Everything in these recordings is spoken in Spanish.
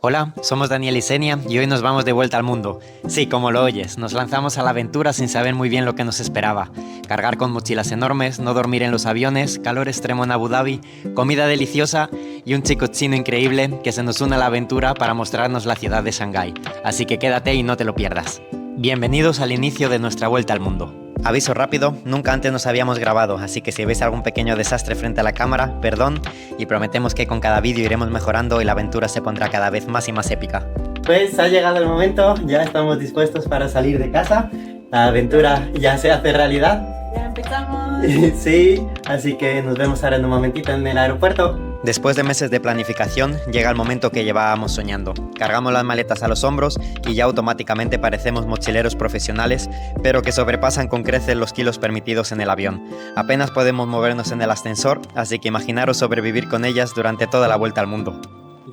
Hola, somos Daniel y Senia y hoy nos vamos de vuelta al mundo. Sí, como lo oyes, nos lanzamos a la aventura sin saber muy bien lo que nos esperaba. Cargar con mochilas enormes, no dormir en los aviones, calor extremo en Abu Dhabi, comida deliciosa y un chico chino increíble que se nos une a la aventura para mostrarnos la ciudad de Shanghái. Así que quédate y no te lo pierdas. Bienvenidos al inicio de nuestra vuelta al mundo. Aviso rápido, nunca antes nos habíamos grabado, así que si veis algún pequeño desastre frente a la cámara, perdón, y prometemos que con cada vídeo iremos mejorando y la aventura se pondrá cada vez más y más épica. Pues ha llegado el momento, ya estamos dispuestos para salir de casa, la aventura ya se hace realidad. Ya empezamos. Sí, así que nos vemos ahora en un momentito en el aeropuerto. Después de meses de planificación, llega el momento que llevábamos soñando. Cargamos las maletas a los hombros y ya automáticamente parecemos mochileros profesionales, pero que sobrepasan con creces los kilos permitidos en el avión. Apenas podemos movernos en el ascensor, así que imaginaros sobrevivir con ellas durante toda la vuelta al mundo.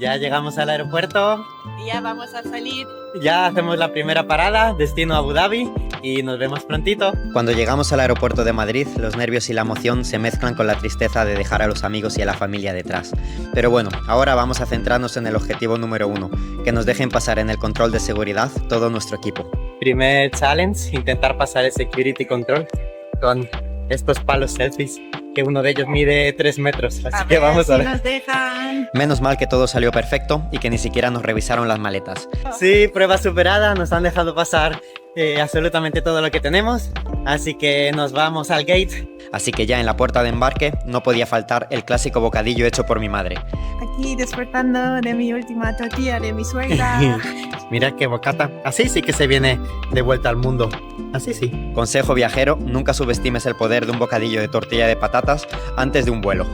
Ya llegamos al aeropuerto. Y ya vamos a salir. Ya hacemos la primera parada, destino Abu Dhabi, y nos vemos prontito. Cuando llegamos al aeropuerto de Madrid, los nervios y la emoción se mezclan con la tristeza de dejar a los amigos y a la familia detrás. Pero bueno, ahora vamos a centrarnos en el objetivo número 1, que nos dejen pasar en el control de seguridad todo nuestro equipo. Primer challenge, intentar pasar el security control con estos palos selfies, que uno de ellos mide 3 metros, así que vamos a ver. Nos dejan. Menos mal que todo salió perfecto y que ni siquiera nos revisaron las maletas. Sí, prueba superada, nos han dejado pasar absolutamente todo lo que tenemos, así que nos vamos al gate. Así que ya en la puerta de embarque no podía faltar el clásico bocadillo hecho por mi madre. Aquí despertando de mi última tortilla de mi suegra. Mira qué bocata, así sí que se viene de vuelta al mundo. Así sí. Consejo viajero, nunca subestimes el poder de un bocadillo de tortilla de patatas antes de un vuelo.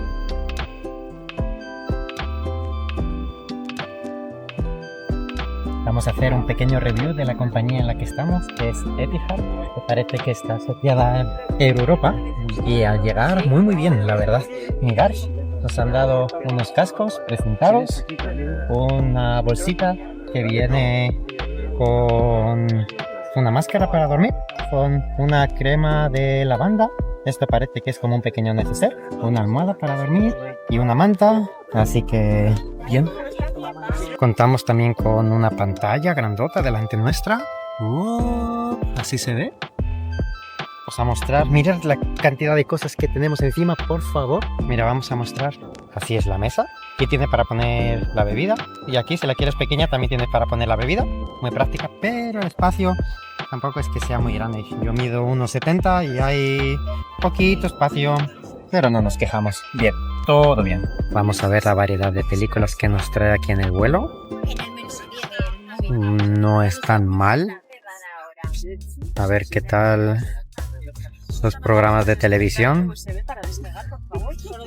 Vamos a hacer un pequeño review de la compañía en la que estamos, que es Etihad, que parece que está asociada a Europa. Y al llegar, muy bien, la verdad. Mirad, nos han dado unos cascos presentados, una bolsita que viene con una máscara para dormir, con una crema de lavanda. Esto parece que es como un pequeño neceser, una almohada para dormir y una manta, así que bien. Contamos también con una pantalla grandota delante nuestra. Así se ve. Vamos a mostrar, mirad la cantidad de cosas que tenemos encima, por favor. Mira, vamos a mostrar. Así es la mesa. Aquí tiene para poner la bebida. Y aquí, si la quieres pequeña, también tiene para poner la bebida. Muy práctica, pero el espacio tampoco es que sea muy grande. Yo mido 1,70 y hay poquito espacio, pero no nos quejamos. Bien, todo bien. Vamos a ver la variedad de películas que nos trae aquí en el vuelo. No es tan mal. A ver qué tal los programas de televisión.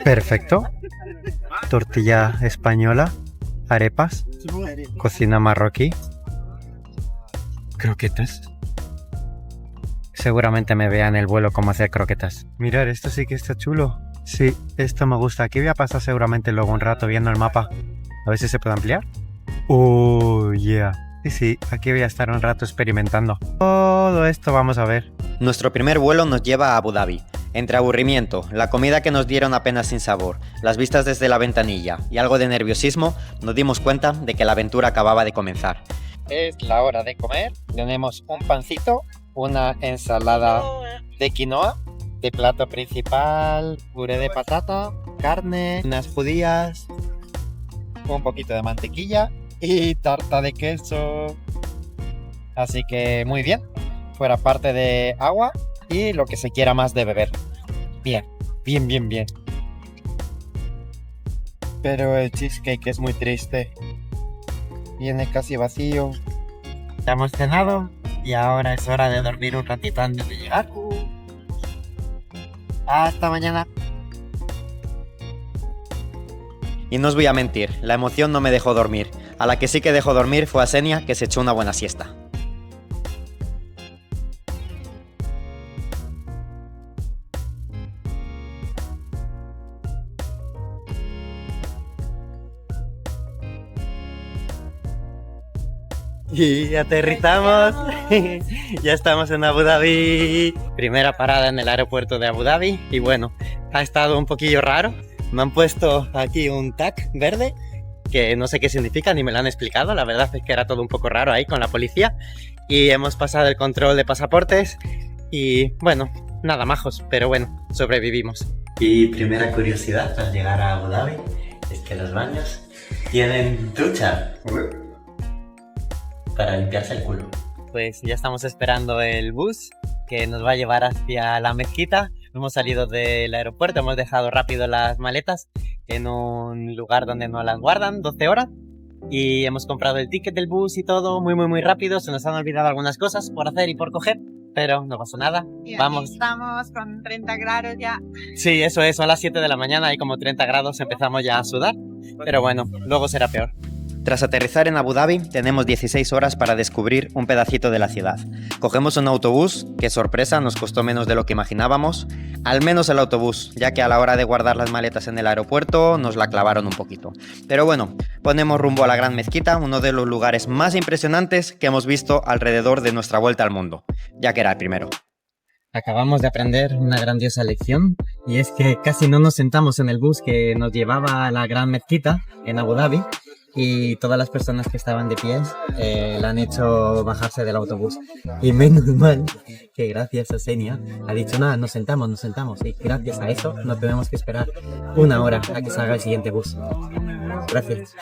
Perfecto. Tortilla española, arepas, cocina marroquí, croquetas. Seguramente me vean en el vuelo cómo hacer croquetas. Mirad, esto sí que está chulo. Sí, esto me gusta. Aquí voy a pasar seguramente luego un rato viendo el mapa. A ver si se puede ampliar. Oh, yeah. Sí, aquí voy a estar un rato experimentando. Todo esto vamos a ver. Nuestro primer vuelo nos lleva a Abu Dhabi. Entre aburrimiento, la comida que nos dieron apenas sin sabor, las vistas desde la ventanilla y algo de nerviosismo, nos dimos cuenta de que la aventura acababa de comenzar. Es la hora de comer. Tenemos un pancito, una ensalada de quinoa, de plato principal, puré de patata, carne, unas judías, un poquito de mantequilla y tarta de queso. Así que muy bien, fuera parte de agua y lo que se quiera más de beber. Bien, bien, bien, bien. Pero el cheesecake es muy triste. Viene casi vacío. Ya hemos cenado y ahora es hora de dormir un ratito antes de llegar. Hasta mañana. Y no os voy a mentir, la emoción no me dejó dormir. A la que sí que dejó dormir fue a Senia, que se echó una buena siesta. Y aterrizamos. Ya estamos en Abu Dhabi. Primera parada en el aeropuerto de Abu Dhabi. Y bueno, ha estado un poquillo raro. Me han puesto aquí un tag verde que no sé qué significa ni me lo han explicado. La verdad es que era todo un poco raro ahí con la policía. Y hemos pasado el control de pasaportes y bueno, nada majos, pero bueno, sobrevivimos. Y primera curiosidad al llegar a Abu Dhabi es que los baños tienen ducha para limpiarse el culo. Pues ya estamos esperando el bus que nos va a llevar hacia la mezquita. Hemos salido del aeropuerto, hemos dejado rápido las maletas en un lugar donde no las guardan, 12 horas. Y hemos comprado el ticket del bus y todo muy rápido. Se nos han olvidado algunas cosas por hacer y por coger, pero no pasó nada. Y vamos. Estamos con 30 grados ya. Sí, eso es, son las 7 de la mañana, hay como 30 grados, empezamos ya a sudar. Pero bueno, luego será peor. Tras aterrizar en Abu Dhabi, tenemos 16 horas para descubrir un pedacito de la ciudad. Cogemos un autobús, que sorpresa, nos costó menos de lo que imaginábamos. Al menos el autobús, ya que a la hora de guardar las maletas en el aeropuerto nos la clavaron un poquito. Pero bueno, ponemos rumbo a la Gran Mezquita, uno de los lugares más impresionantes que hemos visto alrededor de nuestra vuelta al mundo, ya que era el primero. Acabamos de aprender una grandiosa lección, y es que casi no nos sentamos en el bus que nos llevaba a la Gran Mezquita en Abu Dhabi. Y todas las personas que estaban de pie la han hecho bajarse del autobús. Y menos mal que gracias a Senia ha dicho, nada, nos sentamos. Y gracias a eso no tenemos que esperar una hora a que salga el siguiente bus. Gracias.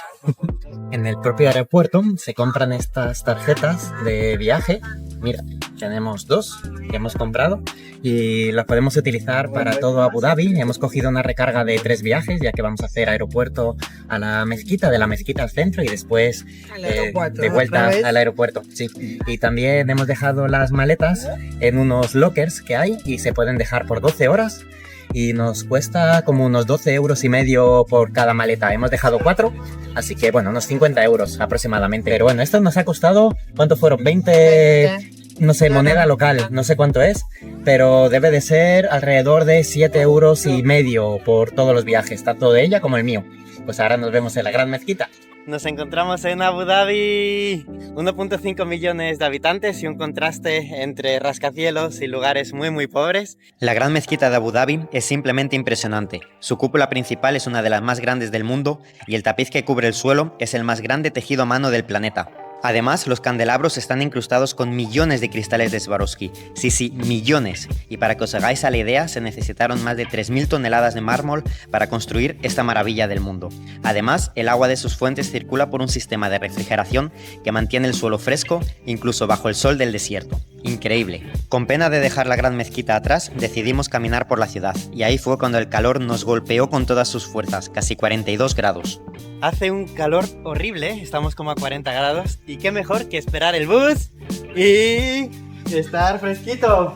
En el propio aeropuerto se compran estas tarjetas de viaje. Mira, tenemos 2 que hemos comprado y las podemos utilizar para todo Abu Dhabi. Hemos cogido una recarga de 3 viajes, ya que vamos a hacer aeropuerto a la mezquita, de la mezquita al centro y después de vuelta al aeropuerto. Sí. Y también hemos dejado las maletas en unos lockers que hay y se pueden dejar por 12 horas. Y nos cuesta como unos 12,5 € por cada maleta. Hemos dejado 4, así que bueno, unos 50 € aproximadamente. Pero bueno, esto nos ha costado, ¿cuánto fueron? 20, no sé, moneda local, no sé cuánto es, pero debe de ser alrededor de 7,5 € por todos los viajes, tanto de ella como el mío. Pues ahora nos vemos en la Gran Mezquita. Nos encontramos en Abu Dhabi, 1.5 millones de habitantes y un contraste entre rascacielos y lugares muy pobres. La Gran Mezquita de Abu Dhabi es simplemente impresionante. Su cúpula principal es una de las más grandes del mundo y el tapiz que cubre el suelo es el más grande tejido a mano del planeta. Además, los candelabros están incrustados con millones de cristales de Swarovski. Sí, millones. Y para que os hagáis a la idea, se necesitaron más de 3.000 toneladas de mármol para construir esta maravilla del mundo. Además, el agua de sus fuentes circula por un sistema de refrigeración que mantiene el suelo fresco, incluso bajo el sol del desierto. Increíble. Con pena de dejar la Gran Mezquita atrás, decidimos caminar por la ciudad, y ahí fue cuando el calor nos golpeó con todas sus fuerzas, casi 42 grados. Hace un calor horrible, estamos como a 40 grados, y qué mejor que esperar el bus y estar fresquito,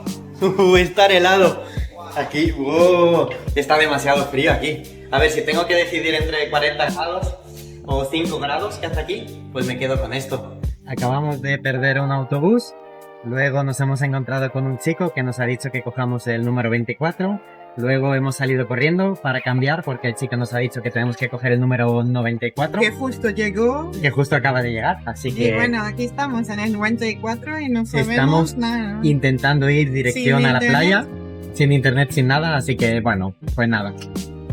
estar helado. Aquí, está demasiado frío aquí. A ver, si tengo que decidir entre 40 grados o 5 grados que hace aquí, pues me quedo con esto. Acabamos de perder un autobús. Luego nos hemos encontrado con un chico que nos ha dicho que cojamos el número 24. Luego hemos salido corriendo para cambiar porque el chico nos ha dicho que tenemos que coger el número 94. Que justo llegó. Que justo acaba de llegar, así que... Y bueno, aquí estamos en el 94 y no sabemos estamos nada. Intentando ir dirección a la playa, sin internet, sin nada, así que bueno, pues nada.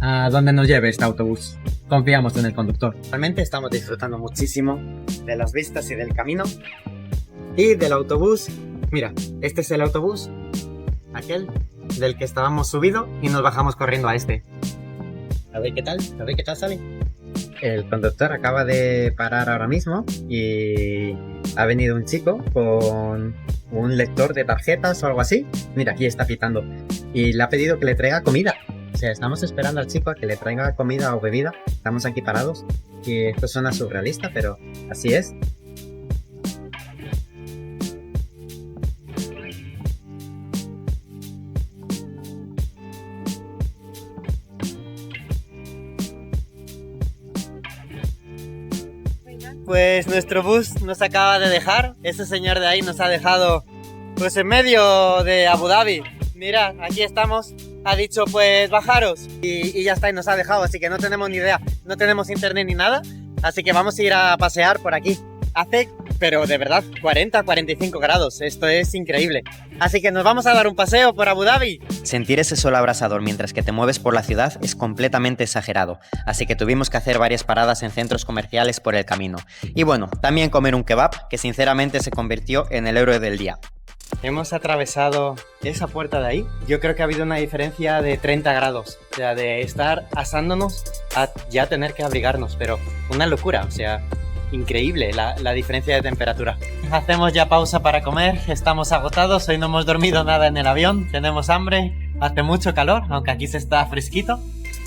¿A dónde nos lleve este autobús? Confiamos en el conductor. Realmente estamos disfrutando muchísimo de las vistas y del camino. Y del autobús, mira, este es el autobús, aquel del que estábamos subido y nos bajamos corriendo a este. A ver qué tal sale. El conductor acaba de parar ahora mismo y ha venido un chico con un lector de tarjetas o algo así. Mira, aquí está pitando. Y le ha pedido que le traiga comida. O sea, estamos esperando al chico a que le traiga comida o bebida. Estamos aquí parados y esto suena surrealista, pero así es. Pues nuestro bus nos acaba de dejar. Ese señor de ahí nos ha dejado pues en medio de Abu Dhabi. Mira, aquí estamos. Ha dicho pues bajaros y ya está, y nos ha dejado, así que no tenemos ni idea. No tenemos internet ni nada, así que vamos a ir a pasear por aquí. hace, pero de verdad, 40-45 grados. Esto es increíble. Así que nos vamos a dar un paseo por Abu Dhabi. Sentir ese sol abrasador mientras que te mueves por la ciudad es completamente exagerado, así que tuvimos que hacer varias paradas en centros comerciales por el camino. Y bueno, también comer un kebab, que sinceramente se convirtió en el héroe del día. Hemos atravesado esa puerta de ahí. Yo creo que ha habido una diferencia de 30 grados. O sea, de estar asándonos a ya tener que abrigarnos, pero una locura, o sea, increíble la diferencia de temperatura. Hacemos ya pausa para comer, estamos agotados, hoy no hemos dormido nada en el avión, tenemos hambre, hace mucho calor, aunque aquí se está fresquito.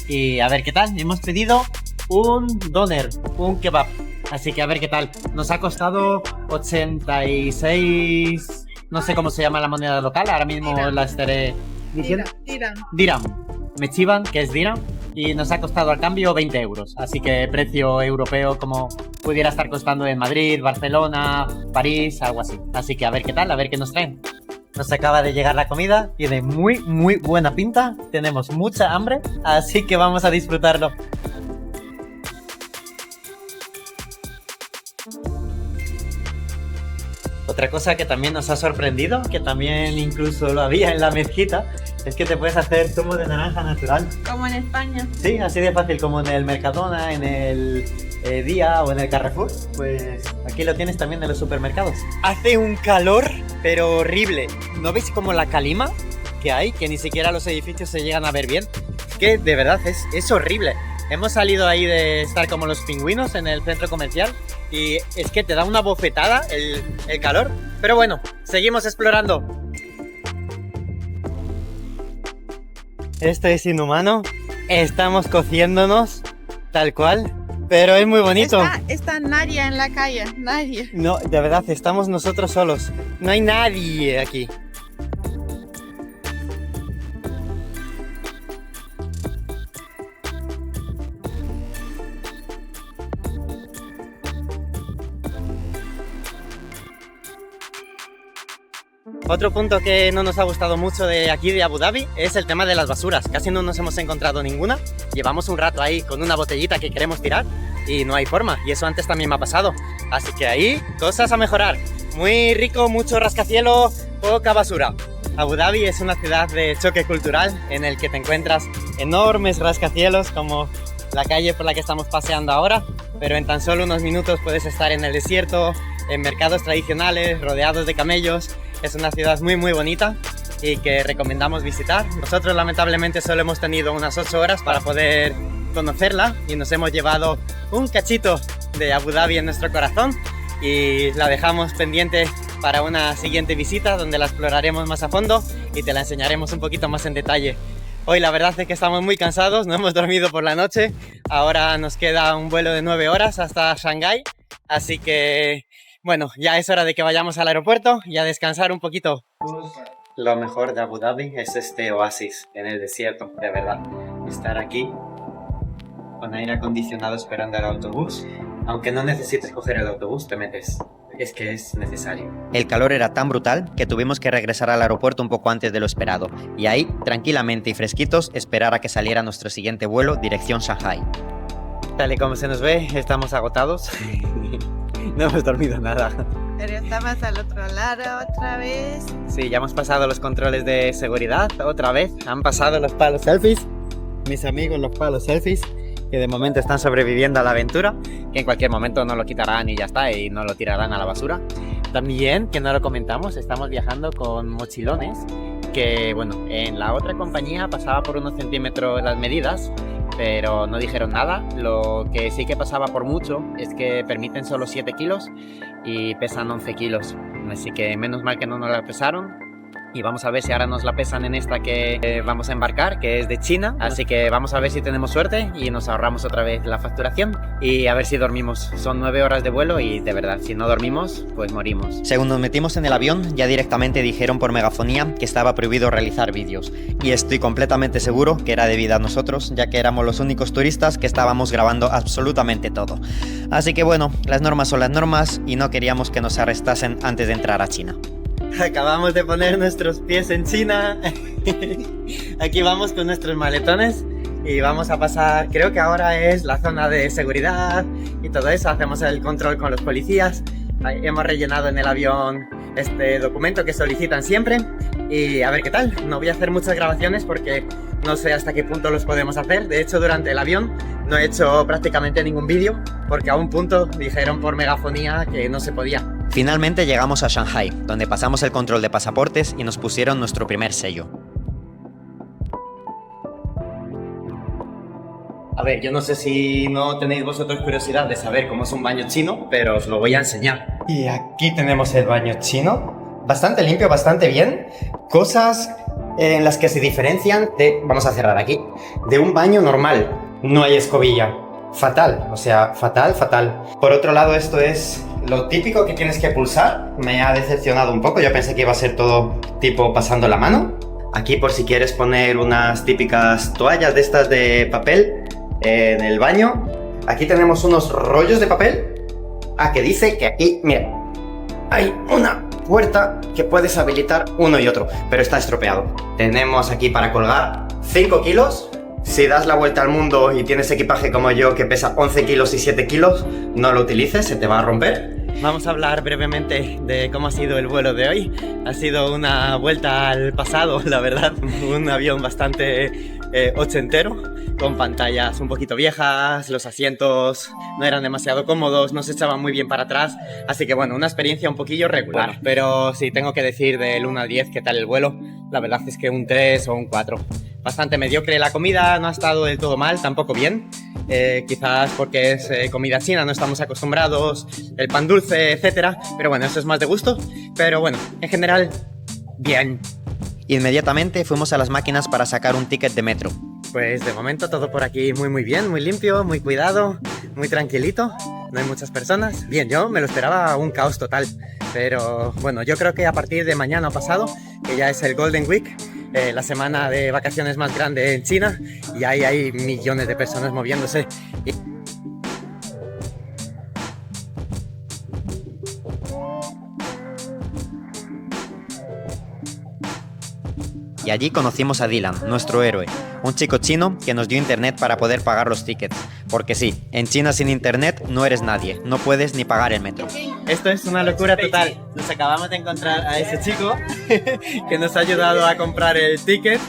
Y a ver qué tal, hemos pedido un doner, un kebab, así que a ver qué tal. Nos ha costado 86, no sé cómo se llama la moneda local, ahora mismo la estaré diciendo. Dirham. Me chivan que es dirham. Y nos ha costado al cambio 20 euros. Así que precio europeo como pudiera estar costando en Madrid, Barcelona, París, algo así. Así que a ver qué tal, a ver qué nos traen. Nos acaba de llegar la comida, tiene muy buena pinta, tenemos mucha hambre, así que vamos a disfrutarlo. Otra cosa que también nos ha sorprendido, que también incluso lo había en la mezquita, es que te puedes hacer zumo de naranja natural. Como en España. Sí, así de fácil como en el Mercadona, en el Día o en el Carrefour. Pues aquí lo tienes también en los supermercados. Hace un calor, pero horrible. ¿No veis como la calima que hay? Que ni siquiera los edificios se llegan a ver bien. Es que de verdad es horrible. Hemos salido ahí de estar como los pingüinos en el centro comercial y es que te da una bofetada el calor. Pero bueno, seguimos explorando. Esto es inhumano. Estamos cociéndonos tal cual, pero es muy bonito. Está nadie en la calle, nadie. No, de verdad, estamos nosotros solos. No hay nadie aquí. Otro punto que no nos ha gustado mucho de aquí de Abu Dhabi es el tema de las basuras. Casi no nos hemos encontrado ninguna. Llevamos un rato ahí con una botellita que queremos tirar y no hay forma. Y eso antes también me ha pasado. Así que ahí, cosas a mejorar. Muy rico, mucho rascacielos, poca basura. Abu Dhabi es una ciudad de choque cultural en el que te encuentras enormes rascacielos como la calle por la que estamos paseando ahora, pero en tan solo unos minutos puedes estar en el desierto, en mercados tradicionales, rodeados de camellos. Es una ciudad muy bonita y que recomendamos visitar. Nosotros lamentablemente solo hemos tenido unas 8 horas para poder conocerla y nos hemos llevado un cachito de Abu Dhabi en nuestro corazón y la dejamos pendiente para una siguiente visita donde la exploraremos más a fondo y te la enseñaremos un poquito más en detalle. Hoy la verdad es que estamos muy cansados, no hemos dormido por la noche. Ahora nos queda un vuelo de 9 horas hasta Shanghái, así que bueno, ya es hora de que vayamos al aeropuerto y a descansar un poquito. Lo mejor de Abu Dhabi es este oasis en el desierto, de verdad. Estar aquí con aire acondicionado esperando el autobús. Aunque no necesites coger el autobús, te metes. Es que es necesario. El calor era tan brutal que tuvimos que regresar al aeropuerto un poco antes de lo esperado. Y ahí, tranquilamente y fresquitos, esperar a que saliera nuestro siguiente vuelo dirección Shanghái. Tal y como se nos ve, estamos agotados. No hemos dormido nada. Pero estamos al otro lado otra vez. Sí, ya hemos pasado los controles de seguridad otra vez. Han pasado los palos selfies. Mis amigos los palos selfies, que de momento están sobreviviendo a la aventura, que en cualquier momento no lo quitarán y ya está, y no lo tirarán a la basura. También, que no lo comentamos, estamos viajando con mochilones, que bueno, en la otra compañía pasaba por unos centímetros las medidas, pero no dijeron nada. Lo que sí que pasaba por mucho es que permiten solo 7 kilos y pesan 11 kilos. Así que menos mal que no nos la pesaron. Y vamos a ver si ahora nos la pesan en esta que vamos a embarcar, que es de China. Así que vamos a ver si tenemos suerte y nos ahorramos otra vez la facturación. Y a ver si dormimos. Son 9 horas de vuelo y de verdad, si no dormimos, pues morimos. Según nos metimos en el avión, ya directamente dijeron por megafonía que estaba prohibido realizar vídeos. Y estoy completamente seguro que era debido a nosotros, ya que éramos los únicos turistas que estábamos grabando absolutamente todo. Así que bueno, las normas son las normas y no queríamos que nos arrestasen antes de entrar a China. Acabamos de poner nuestros pies en China. Aquí vamos con nuestros maletones y vamos a pasar, creo que ahora es la zona de seguridad y todo eso, hacemos el control con los policías. Hemos rellenado en el avión este documento que solicitan siempre y a ver qué tal. No voy a hacer muchas grabaciones porque no sé hasta qué punto los podemos hacer. De hecho, durante el avión no he hecho prácticamente ningún vídeo porque a un punto dijeron por megafonía que no se podía. Finalmente llegamos a Shanghai, donde pasamos el control de pasaportes y nos pusieron nuestro primer sello. A ver, yo no sé si no tenéis vosotros curiosidad de saber cómo es un baño chino, pero os lo voy a enseñar. Y aquí tenemos el baño chino. Bastante limpio, bastante bien. Cosas en las que se diferencian de, vamos a cerrar aquí, de un baño normal. No hay escobilla. Fatal, o sea, fatal, fatal. Por otro lado, esto es lo típico que tienes que pulsar. Me ha decepcionado un poco, yo pensé que iba a ser todo tipo pasando la mano. Aquí por si quieres poner unas típicas toallas de estas de papel en el baño. Aquí tenemos unos rollos de papel. Que dice que aquí, mira, hay una puerta que puedes habilitar uno y otro, pero está estropeado. Tenemos aquí para colgar 5 kilos. Si das la vuelta al mundo y tienes equipaje como yo que pesa 11 kilos y 7 kilos, no lo utilices, se te va a romper. Vamos a hablar brevemente de cómo ha sido el vuelo de hoy. Ha sido una vuelta al pasado, la verdad. Un avión bastante ochentero, con pantallas un poquito viejas, los asientos no eran demasiado cómodos, no se echaban muy bien para atrás, así que bueno, una experiencia un poquillo regular. Bueno, pero si tengo que decir del 1 al 10 qué tal el vuelo, la verdad es que un 3 o un 4. Bastante mediocre. La comida no ha estado del todo mal, tampoco bien. Quizás porque es comida china, no estamos acostumbrados, el pan dulce, etcétera. Pero bueno, eso es más de gusto. Pero bueno, en general, bien. Inmediatamente fuimos a las máquinas para sacar un ticket de metro. Pues de momento todo por aquí muy bien, muy limpio, muy cuidado, muy tranquilito. No hay muchas personas. Bien, yo me lo esperaba un caos total. Pero bueno, yo creo que a partir de mañana o pasado, que ya es el Golden Week, la semana de vacaciones más grande en China, y ahí hay millones de personas moviéndose. Y allí conocimos a Dylan, nuestro héroe, un chico chino que nos dio internet para poder pagar los tickets. Porque sí, en China sin internet no eres nadie, no puedes ni pagar el metro. Esto es una locura total. Nos acabamos de encontrar a ese chico que nos ha ayudado a comprar el ticket.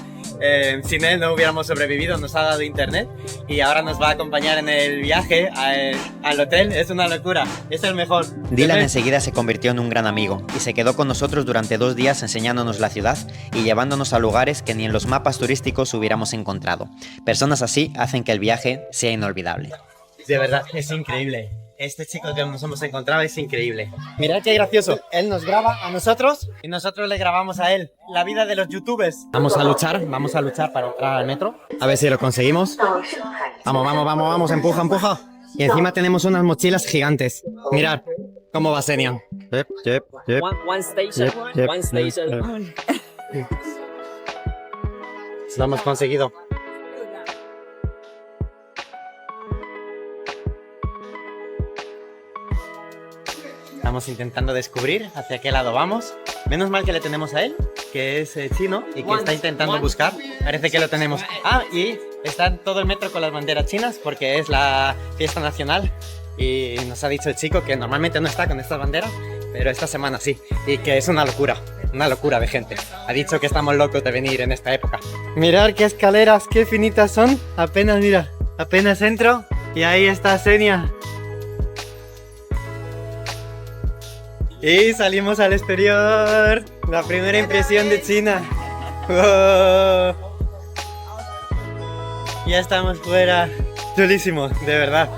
Sin él no hubiéramos sobrevivido, nos ha dado internet y ahora nos va a acompañar en el viaje al hotel. Es una locura, es el mejor. Dylan enseguida se convirtió en un gran amigo y se quedó con nosotros durante 2 días enseñándonos la ciudad y llevándonos a lugares que ni en los mapas turísticos hubiéramos encontrado. Personas así hacen que el viaje sea inolvidable. De verdad, es increíble. Este chico que nos hemos encontrado es increíble. Mirad qué gracioso. Él nos graba a nosotros y nosotros le grabamos a él. La vida de los youtubers. Vamos a luchar para entrar al metro. A ver si lo conseguimos. Vamos, empuja. Y encima tenemos unas mochilas gigantes. Mirad cómo va Senia. One station. Lo hemos conseguido. Estamos intentando descubrir hacia qué lado vamos. Menos mal que le tenemos a él, que es chino y que está intentando buscar. Parece que lo tenemos. Y está en todo el metro con las banderas chinas porque es la fiesta nacional. Y nos ha dicho el chico que normalmente no está con estas banderas, pero esta semana sí. Y que es una locura de gente. Ha dicho que estamos locos de venir en esta época. Mirad qué escaleras, qué finitas son. Apenas entro y ahí está Senia. Y salimos al exterior. La primera impresión de China. ¡Oh! Ya estamos fuera. Chulísimo, de verdad.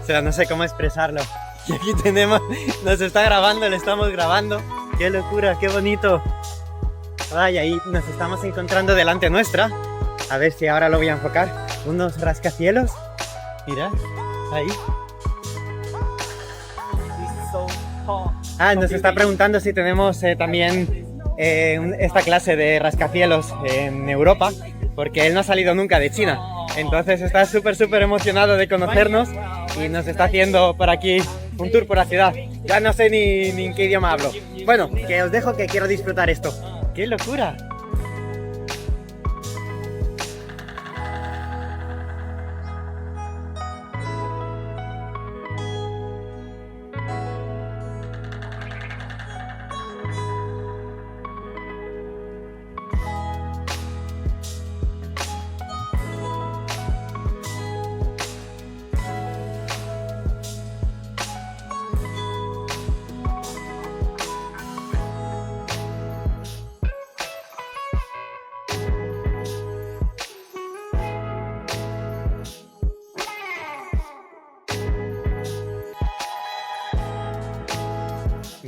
O sea, no sé cómo expresarlo. Y aquí tenemos, nos está grabando, le estamos grabando. ¡Qué locura, qué bonito! Ay, ahí nos estamos encontrando delante nuestra. A ver si ahora lo voy a enfocar. Unos rascacielos. Mira, ahí. Nos está preguntando si tenemos también esta clase de rascacielos en Europa, porque él no ha salido nunca de China. Entonces está súper emocionado de conocernos y nos está haciendo por aquí un tour por la ciudad. Ya no sé ni en qué idioma hablo. Bueno, que os dejo que quiero disfrutar esto. ¡Qué locura!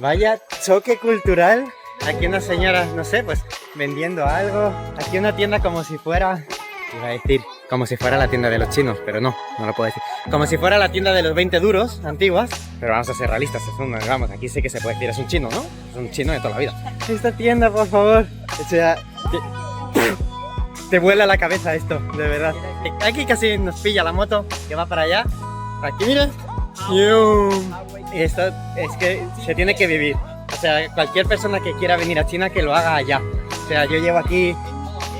Vaya choque cultural. Aquí una señora, no sé, pues vendiendo algo. Aquí una tienda como si fuera... Iba a decir, como si fuera la tienda de los chinos, pero no lo puedo decir. Como si fuera la tienda de los 20 duros antiguas, pero vamos a ser realistas, vamos, aquí sí que se puede decir, es un chino, ¿no? Es un chino de toda la vida. Esta tienda, por favor, o sea, te vuela la cabeza esto, de verdad. Aquí casi nos pilla la moto que va para allá. Aquí, mira. Y esto es que se tiene que vivir. O sea, cualquier persona que quiera venir a China que lo haga allá. O sea, yo llevo aquí,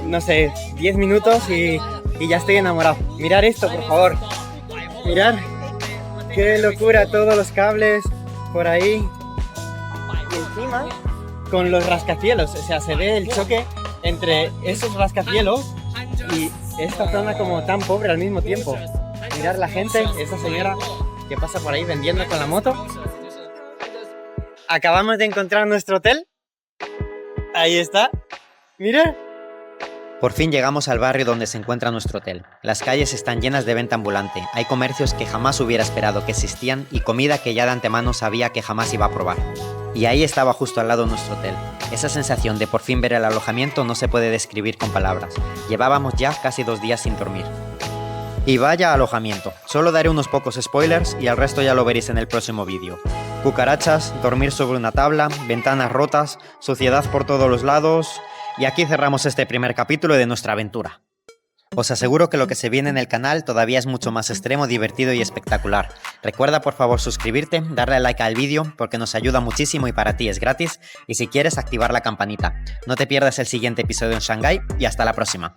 no sé, 10 minutos y ya estoy enamorado. Mirar esto, por favor. Mirar. Qué locura, todos los cables por ahí. Y encima, con los rascacielos. O sea, se ve el choque entre esos rascacielos y esta zona como tan pobre al mismo tiempo. Mirar la gente, esa señora que pasa por ahí vendiendo con la moto. Acabamos de encontrar nuestro hotel. Ahí está. Mira. Por fin llegamos al barrio donde se encuentra nuestro hotel. Las calles están llenas de venta ambulante, hay comercios que jamás hubiera esperado que existían y comida que ya de antemano sabía que jamás iba a probar. Y ahí estaba justo al lado nuestro hotel. Esa sensación de por fin ver el alojamiento no se puede describir con palabras. Llevábamos ya casi 2 días sin dormir. Y vaya alojamiento. Solo daré unos pocos spoilers y el resto ya lo veréis en el próximo vídeo. Cucarachas, dormir sobre una tabla, ventanas rotas, suciedad por todos los lados... Y aquí cerramos este primer capítulo de nuestra aventura. Os aseguro que lo que se viene en el canal todavía es mucho más extremo, divertido y espectacular. Recuerda por favor suscribirte, darle a like al vídeo porque nos ayuda muchísimo y para ti es gratis. Y si quieres activar la campanita. No te pierdas el siguiente episodio en Shanghái y hasta la próxima.